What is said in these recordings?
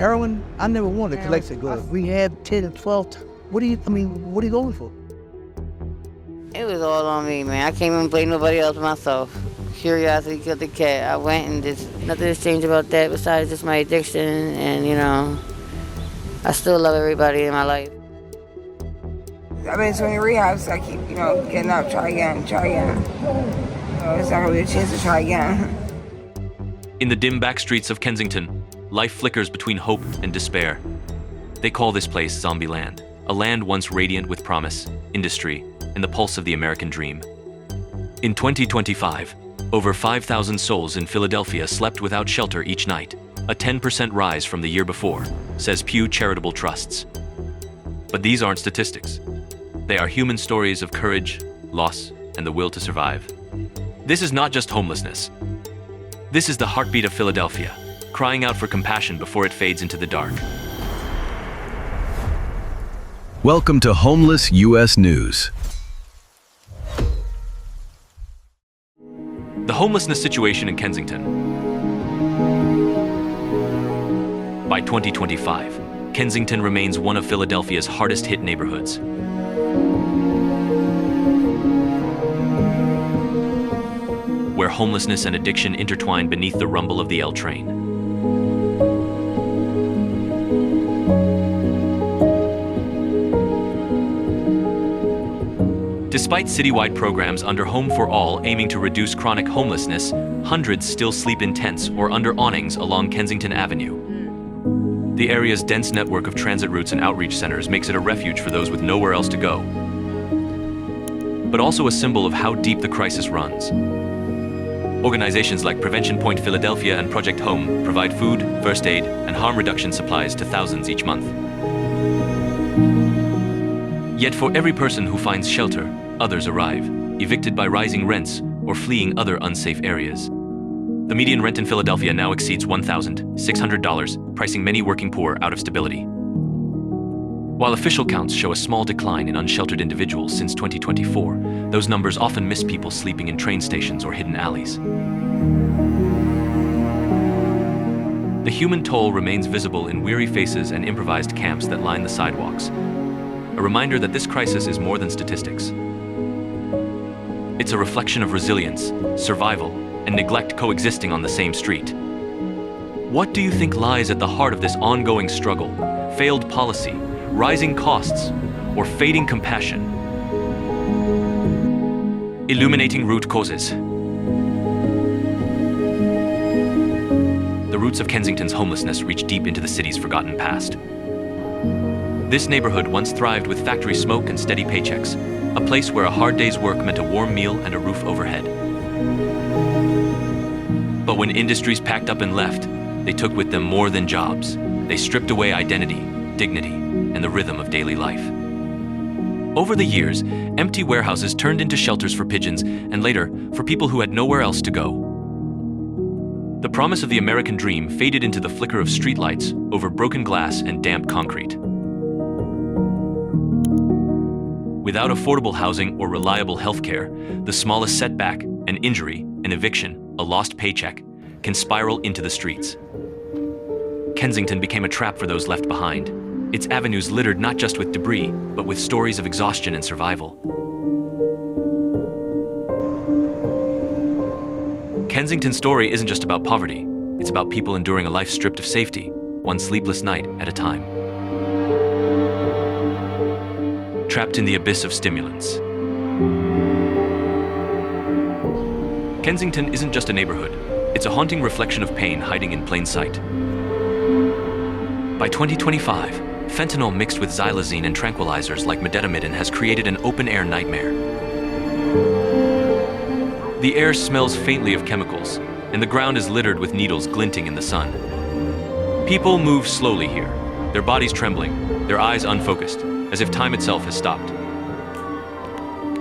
heroin, I never wanted to collect it good. We had 10 and 12. What are you going for? It was all on me, man. I can't even blame nobody else but myself. Curiosity killed the cat. I went and just nothing has changed about that besides just my addiction, and I still love everybody in my life. I've been to 20 rehabs, so I keep, getting up, try again. So it's not gonna be a chance to try again. In the dim back streets of Kensington, life flickers between hope and despair. They call this place Zombie Land, a land once radiant with promise, industry, and the pulse of the American dream. In 2025, over 5,000 souls in Philadelphia slept without shelter each night, a 10% rise from the year before, says Pew Charitable Trusts. But these aren't statistics. They are human stories of courage, loss, and the will to survive. This is not just homelessness. This is the heartbeat of Philadelphia, crying out for compassion before it fades into the dark. Welcome to Homeless U.S. News. The homelessness situation in Kensington. By 2025, Kensington remains one of Philadelphia's hardest-hit neighborhoods. Where homelessness and addiction intertwine beneath the rumble of the L train. Despite citywide programs under Home for All aiming to reduce chronic homelessness, hundreds still sleep in tents or under awnings along Kensington Avenue. The area's dense network of transit routes and outreach centers makes it a refuge for those with nowhere else to go, but also a symbol of how deep the crisis runs. Organizations like Prevention Point Philadelphia and Project Home provide food, first aid, and harm reduction supplies to thousands each month. Yet for every person who finds shelter, others arrive, evicted by rising rents or fleeing other unsafe areas. The median rent in Philadelphia now exceeds $1,600, pricing many working poor out of stability. While official counts show a small decline in unsheltered individuals since 2024, those numbers often miss people sleeping in train stations or hidden alleys. The human toll remains visible in weary faces and improvised camps that line the sidewalks, a reminder that this crisis is more than statistics. It's a reflection of resilience, survival, and neglect coexisting on the same street. What do you think lies at the heart of this ongoing struggle? Failed policy, rising costs, or fading compassion? Illuminating root causes. The roots of Kensington's homelessness reach deep into the city's forgotten past. This neighborhood once thrived with factory smoke and steady paychecks, a place where a hard day's work meant a warm meal and a roof overhead. But when industries packed up and left, they took with them more than jobs. They stripped away identity, dignity, and the rhythm of daily life. Over the years, empty warehouses turned into shelters for pigeons, and later, for people who had nowhere else to go. The promise of the American dream faded into the flicker of streetlights over broken glass and damp concrete. Without affordable housing or reliable health care, the smallest setback, an injury, an eviction, a lost paycheck, can spiral into the streets. Kensington became a trap for those left behind, its avenues littered not just with debris, but with stories of exhaustion and survival. Kensington's story isn't just about poverty, it's about people enduring a life stripped of safety, one sleepless night at a time. Trapped in the abyss of stimulants. Kensington isn't just a neighborhood, it's a haunting reflection of pain hiding in plain sight. By 2025, fentanyl mixed with xylazine and tranquilizers like medetomidine has created an open-air nightmare. The air smells faintly of chemicals, and the ground is littered with needles glinting in the sun. People move slowly here, their bodies trembling, their eyes unfocused, as if time itself has stopped.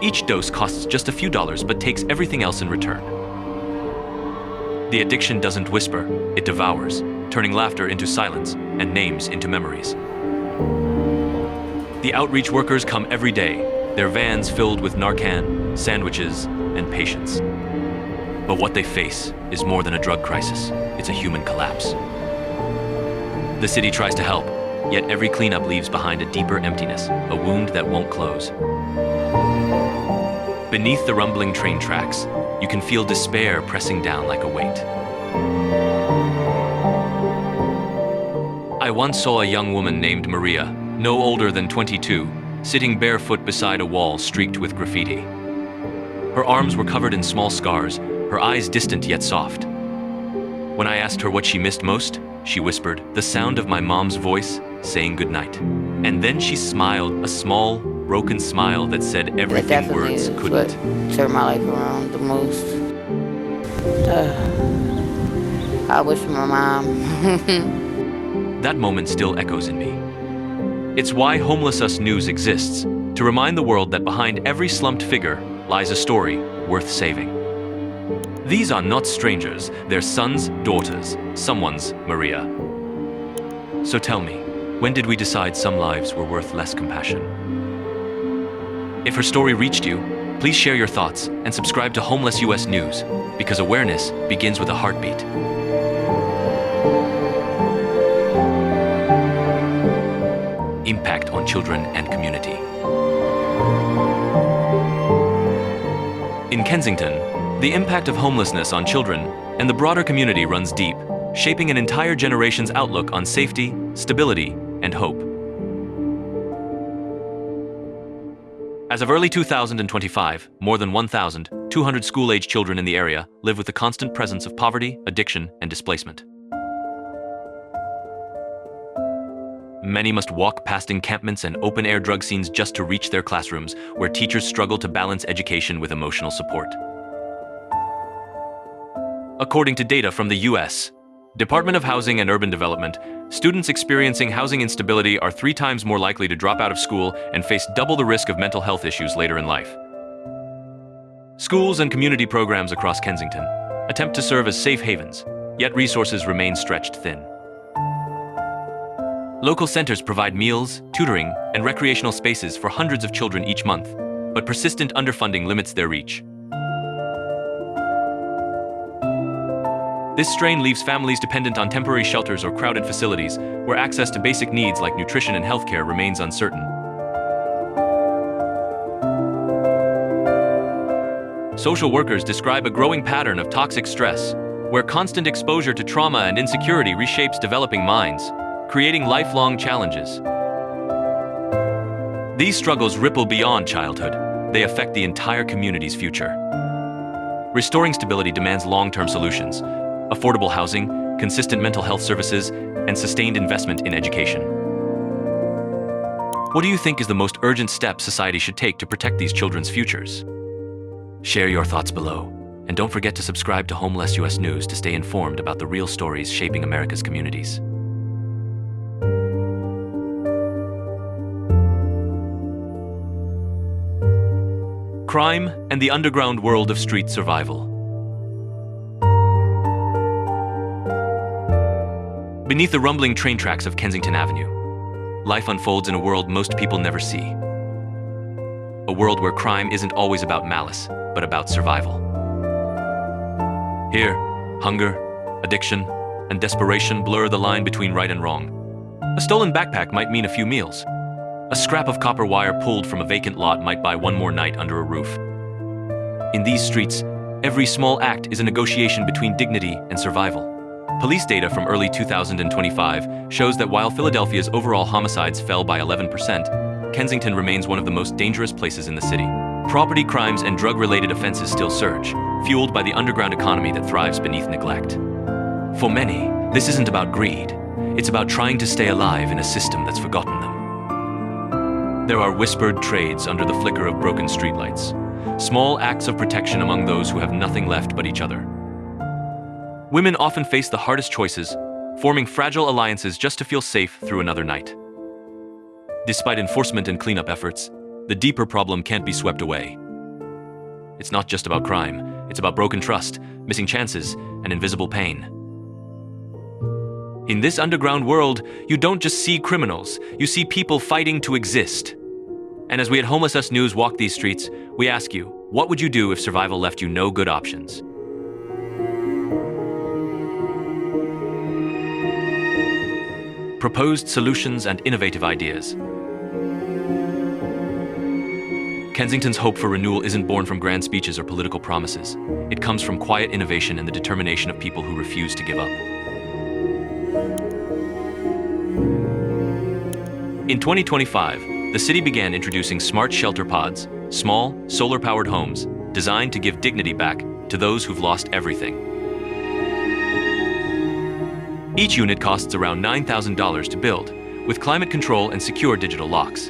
Each dose costs just a few dollars, but takes everything else in return. The addiction doesn't whisper, it devours, turning laughter into silence and names into memories. The outreach workers come every day, their vans filled with Narcan, sandwiches, and patience. But what they face is more than a drug crisis, it's a human collapse. The city tries to help, yet every cleanup leaves behind a deeper emptiness, a wound that won't close. Beneath the rumbling train tracks, you can feel despair pressing down like a weight. I once saw a young woman named Maria, no older than 22, sitting barefoot beside a wall streaked with graffiti. Her arms were covered in small scars, her eyes distant yet soft. When I asked her what she missed most, she whispered, "The sound of my mom's voice saying goodnight." And then she smiled, a small, broken smile that said everything words couldn't. What turned my life around the most. I wish for my mom. That moment still echoes in me. It's why Homelessness News exists, to remind the world that behind every slumped figure lies a story worth saving. These are not strangers, they're sons, daughters, someone's Maria. So tell me, when did we decide some lives were worth less compassion? If her story reached you, please share your thoughts and subscribe to Homeless US News, because awareness begins with a heartbeat. Impact on children and community. In Kensington, the impact of homelessness on children and the broader community runs deep, shaping an entire generation's outlook on safety, stability, and hope. As of early 2025, more than 1,200 school-age children in the area live with the constant presence of poverty, addiction, and displacement. Many must walk past encampments and open-air drug scenes just to reach their classrooms, where teachers struggle to balance education with emotional support. According to data from the U.S. Department of Housing and Urban Development, students experiencing housing instability are 3 times more likely to drop out of school and face double the risk of mental health issues later in life. Schools and community programs across Kensington attempt to serve as safe havens, yet resources remain stretched thin. Local centers provide meals, tutoring, and recreational spaces for hundreds of children each month, but persistent underfunding limits their reach. This strain leaves families dependent on temporary shelters or crowded facilities, where access to basic needs like nutrition and healthcare remains uncertain. Social workers describe a growing pattern of toxic stress, where constant exposure to trauma and insecurity reshapes developing minds, creating lifelong challenges. These struggles ripple beyond childhood. They affect the entire community's future. Restoring stability demands long-term solutions: affordable housing, consistent mental health services, and sustained investment in education. What do you think is the most urgent step society should take to protect these children's futures? Share your thoughts below, and don't forget to subscribe to Homeless US News to stay informed about the real stories shaping America's communities. Crime and the underground world of street survival. Beneath the rumbling train tracks of Kensington Avenue, life unfolds in a world most people never see. A world where crime isn't always about malice, but about survival. Here, hunger, addiction, and desperation blur the line between right and wrong. A stolen backpack might mean a few meals. A scrap of copper wire pulled from a vacant lot might buy one more night under a roof. In these streets, every small act is a negotiation between dignity and survival. Police data from early 2025 shows that while Philadelphia's overall homicides fell by 11%, Kensington remains one of the most dangerous places in the city. Property crimes and drug-related offenses still surge, fueled by the underground economy that thrives beneath neglect. For many, this isn't about greed. It's about trying to stay alive in a system that's forgotten them. There are whispered trades under the flicker of broken streetlights, small acts of protection among those who have nothing left but each other. Women often face the hardest choices, forming fragile alliances just to feel safe through another night. Despite enforcement and cleanup efforts, the deeper problem can't be swept away. It's not just about crime, it's about broken trust, missing chances, and invisible pain. In this underground world, you don't just see criminals, you see people fighting to exist. And as we at Homelessness News walk these streets, we ask you, what would you do if survival left you no good options? proposed solutions and innovative ideas. Kensington's hope for renewal isn't born from grand speeches or political promises. It comes from quiet innovation and the determination of people who refuse to give up. In 2025, the city began introducing smart shelter pods, small, solar-powered homes designed to give dignity back to those who've lost everything. Each unit costs around $9,000 to build, with climate control and secure digital locks.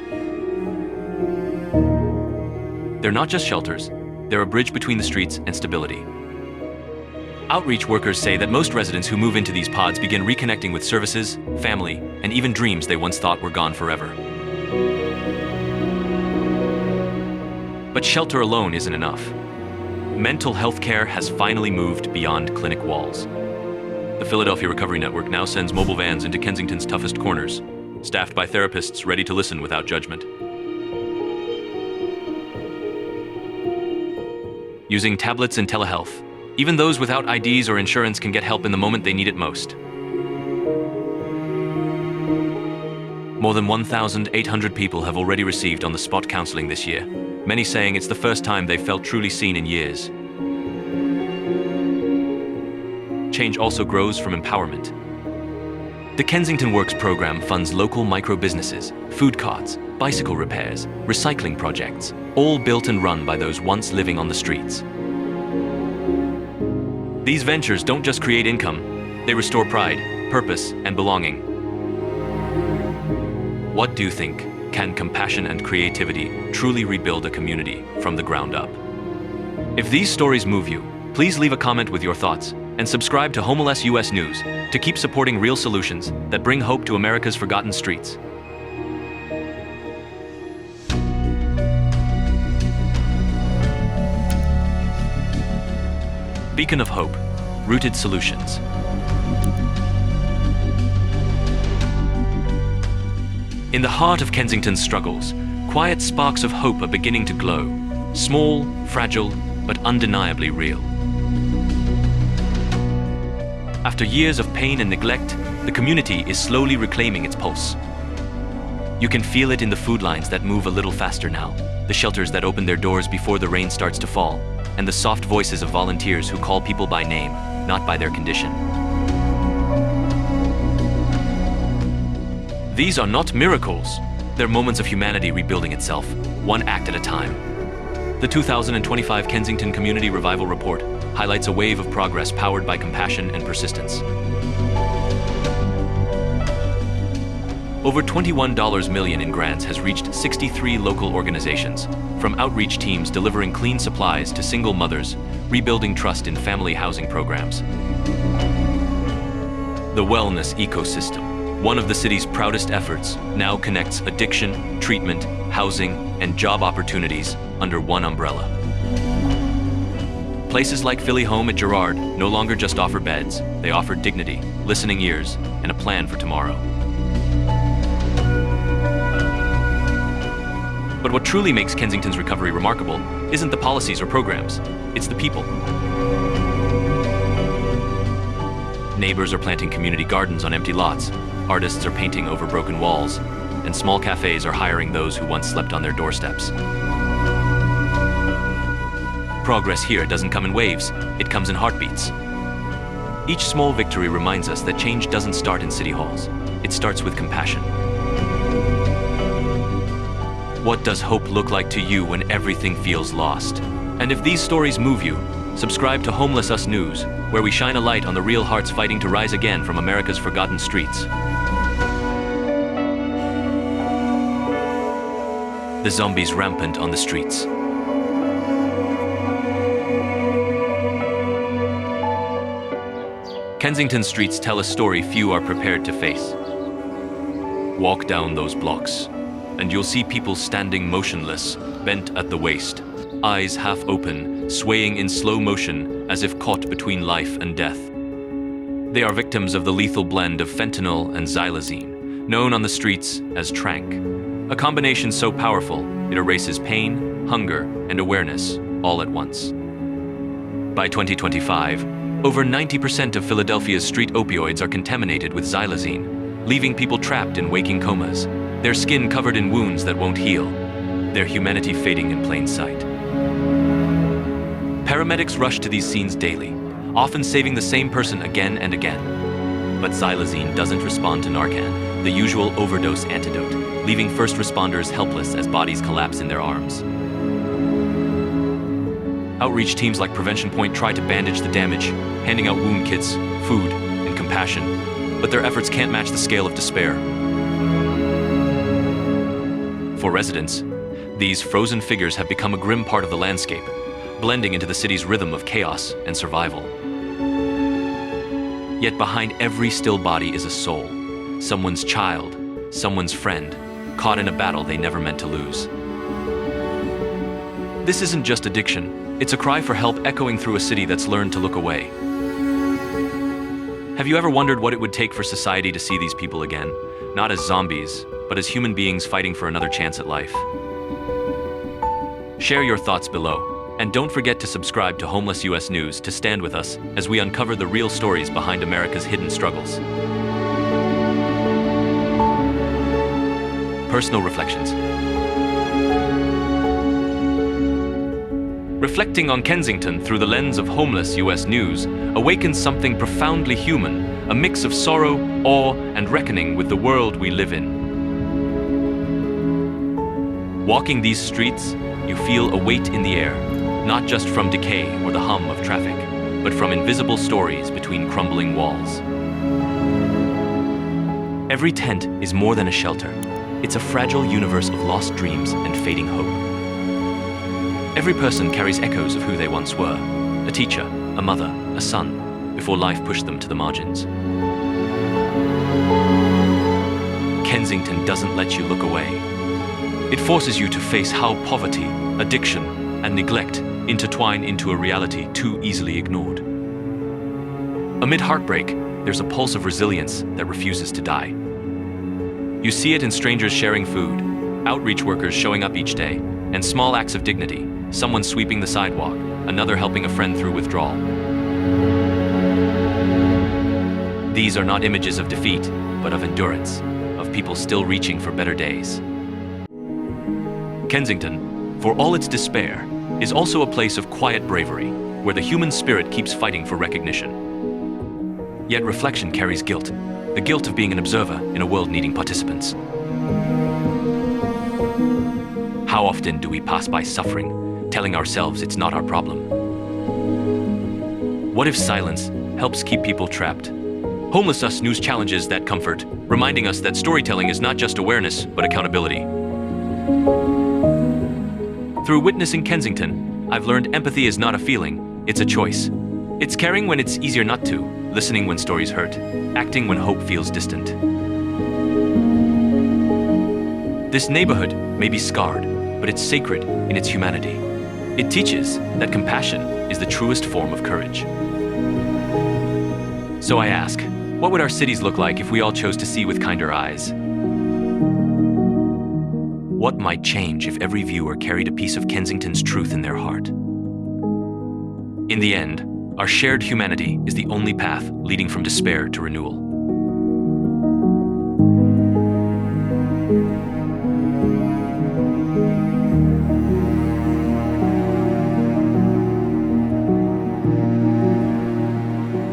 They're not just shelters, they're a bridge between the streets and stability. Outreach workers say that most residents who move into these pods begin reconnecting with services, family, and even dreams they once thought were gone forever. But shelter alone isn't enough. Mental health care has finally moved beyond clinic walls. The Philadelphia Recovery Network now sends mobile vans into Kensington's toughest corners, staffed by therapists ready to listen without judgment. Using tablets and telehealth, even those without IDs or insurance can get help in the moment they need it most. More than 1,800 people have already received on-the-spot counseling this year, many saying it's the first time they've felt truly seen in years. Change also grows from empowerment. The Kensington Works program funds local micro-businesses, food carts, bicycle repairs, recycling projects, all built and run by those once living on the streets. These ventures don't just create income, they restore pride, purpose, and belonging. What do you think? Can compassion and creativity truly rebuild a community from the ground up? If these stories move you, please leave a comment with your thoughts and subscribe to Homeless US News to keep supporting real solutions that bring hope to America's forgotten streets. Beacon of Hope, Rooted Solutions. In the heart of Kensington's struggles, quiet sparks of hope are beginning to glow, small, fragile, but undeniably real. After years of pain and neglect, the community is slowly reclaiming its pulse. You can feel it in the food lines that move a little faster now, the shelters that open their doors before the rain starts to fall, and the soft voices of volunteers who call people by name, not by their condition. These are not miracles. They're moments of humanity rebuilding itself, one act at a time. The 2025 Kensington Community Revival Report highlights a wave of progress powered by compassion and persistence. Over $21 million in grants has reached 63 local organizations, from outreach teams delivering clean supplies to single mothers, rebuilding trust in family housing programs. The wellness ecosystem, one of the city's proudest efforts, now connects addiction, treatment, housing, and job opportunities under one umbrella. Places like Philly Home at Girard no longer just offer beds, they offer dignity, listening ears, and a plan for tomorrow. But what truly makes Kensington's recovery remarkable isn't the policies or programs, it's the people. Neighbors are planting community gardens on empty lots, artists are painting over broken walls, and small cafes are hiring those who once slept on their doorsteps. Progress here doesn't come in waves, it comes in heartbeats. Each small victory reminds us that change doesn't start in city halls, it starts with compassion. What does hope look like to you when everything feels lost? And if these stories move you, subscribe to Homeless US News, where we shine a light on the real hearts fighting to rise again from America's forgotten streets. The zombies rampant on the streets. Kensington streets tell a story few are prepared to face. Walk down those blocks, and you'll see people standing motionless, bent at the waist, eyes half open, swaying in slow motion as if caught between life and death. They are victims of the lethal blend of fentanyl and xylazine, known on the streets as tranq, a combination so powerful it erases pain, hunger, and awareness all at once. By 2025, over 90% of Philadelphia's street opioids are contaminated with xylazine, leaving people trapped in waking comas, their skin covered in wounds that won't heal, their humanity fading in plain sight. Paramedics rush to these scenes daily, often saving the same person again and again. But xylazine doesn't respond to Narcan, the usual overdose antidote, leaving first responders helpless as bodies collapse in their arms. Outreach teams like Prevention Point try to bandage the damage, handing out wound kits, food, and compassion, but their efforts can't match the scale of despair. For residents, these frozen figures have become a grim part of the landscape, blending into the city's rhythm of chaos and survival. Yet behind every still body is a soul, someone's child, someone's friend, caught in a battle they never meant to lose. This isn't just addiction, it's a cry for help echoing through a city that's learned to look away. Have you ever wondered what it would take for society to see these people again, not as zombies, but as human beings fighting for another chance at life? Share your thoughts below, and don't forget to subscribe to Homeless US News to stand with us as we uncover the real stories behind America's hidden struggles. Personal reflections. Reflecting on Kensington through the lens of Homeless US News awakens something profoundly human, a mix of sorrow, awe, and reckoning with the world we live in. Walking these streets, you feel a weight in the air, not just from decay or the hum of traffic, but from invisible stories between crumbling walls. Every tent is more than a shelter. It's a fragile universe of lost dreams and fading hope. Every person carries echoes of who they once were, a teacher, a mother, a son, before life pushed them to the margins. Kensington doesn't let you look away. It forces you to face how poverty, addiction, and neglect intertwine into a reality too easily ignored. Amid heartbreak, there's a pulse of resilience that refuses to die. You see it in strangers sharing food, outreach workers showing up each day, and small acts of dignity, someone sweeping the sidewalk, another helping a friend through withdrawal. These are not images of defeat, but of endurance, of people still reaching for better days. Kensington, for all its despair, is also a place of quiet bravery, where the human spirit keeps fighting for recognition. Yet reflection carries guilt, the guilt of being an observer in a world needing participants. How often do we pass by suffering, telling ourselves it's not our problem? What if silence helps keep people trapped? Homeless US News challenges that comfort, reminding us that storytelling is not just awareness, but accountability. Through witnessing Kensington, I've learned empathy is not a feeling, it's a choice. It's caring when it's easier not to, listening when stories hurt, acting when hope feels distant. This neighborhood may be scarred, but it's sacred in its humanity. It teaches that compassion is the truest form of courage. So I ask, what would our cities look like if we all chose to see with kinder eyes? What might change if every viewer carried a piece of Kensington's truth in their heart? In the end, our shared humanity is the only path leading from despair to renewal.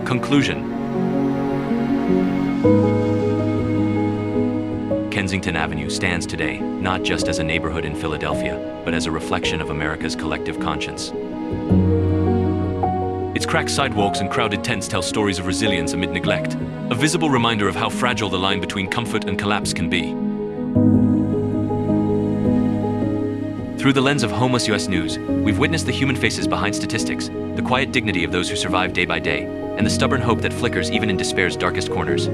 Conclusion. Kensington Avenue stands today not just as a neighborhood in Philadelphia, but as a reflection of America's collective conscience. Its cracked sidewalks and crowded tents tell stories of resilience amid neglect, a visible reminder of how fragile the line between comfort and collapse can be. Through the lens of Homeless US News, we've witnessed the human faces behind statistics, the quiet dignity of those who survive day by day, and the stubborn hope that flickers even in despair's darkest corners.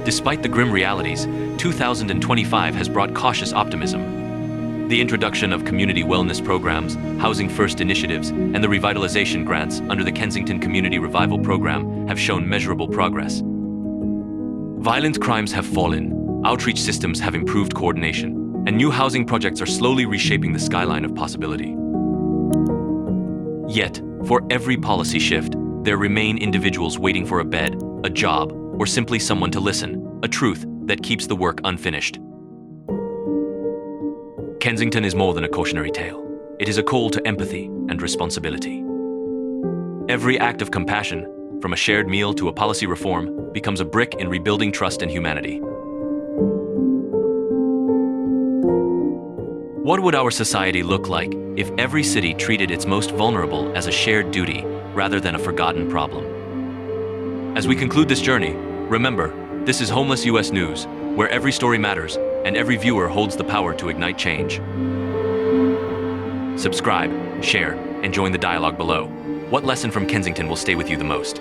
Despite the grim realities, 2025 has brought cautious optimism. The introduction of community wellness programs, housing first initiatives, and the revitalization grants under the Kensington Community Revival Program have shown measurable progress. Violent crimes have fallen, outreach systems have improved coordination, and new housing projects are slowly reshaping the skyline of possibility. Yet, for every policy shift, there remain individuals waiting for a bed, a job, or simply someone to listen, a truth that keeps the work unfinished. Kensington is more than a cautionary tale. It is a call to empathy and responsibility. Every act of compassion, from a shared meal to a policy reform, becomes a brick in rebuilding trust and humanity. What would our society look like if every city treated its most vulnerable as a shared duty rather than a forgotten problem? As we conclude this journey, remember, this is Homeless US News, where every story matters and every viewer holds the power to ignite change. Subscribe, share, and join the dialogue below. What lesson from Kensington will stay with you the most?